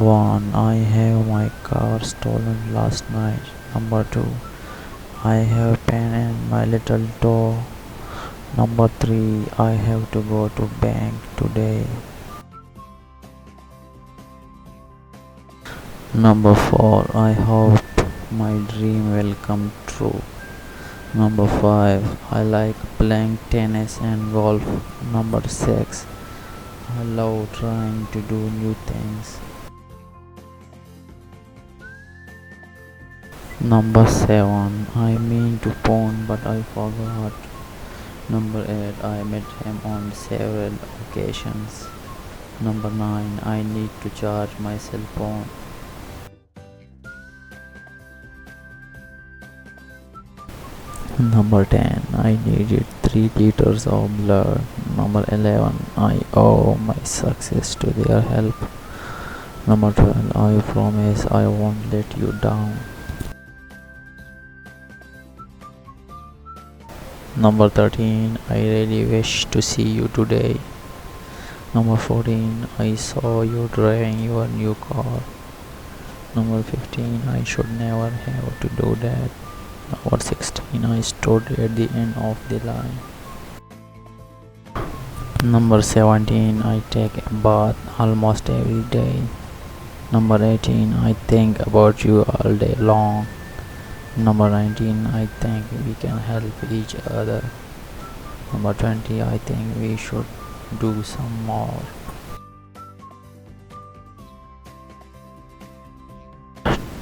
1. I have my car stolen last night. Number 2. I have a pen in my little toe. Number 3. I have to go to bank today. Number 4. I hope my dream will come true. Number 5. I like playing tennis and golf. Number 6. I love trying to do new things. Number 7. I mean to phone but I forgot. Number 8. I met him on several occasions. Number 9. I need to charge my cell phone. Number 10. I needed 3 liters of blood. Number 11. I owe my success to their help. Number 12. I promise I won't let you down. Number 13. I really wish to see you today. Number 14. I saw you driving your new car. Number 15. I should never have to do that. Number 16. I stood at the end of the line. Number 17. I take a bath almost every day. Number 18. I think about you all day long. Number 19. I think we can help each other. Number 20. I think we should do some more.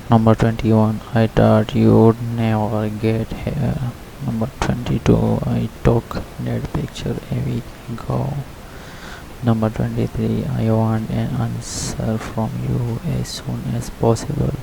Number 21. I thought you'd never get here. Number 22. I took that picture a week ago. Number 23. I want an answer from you as soon as possible.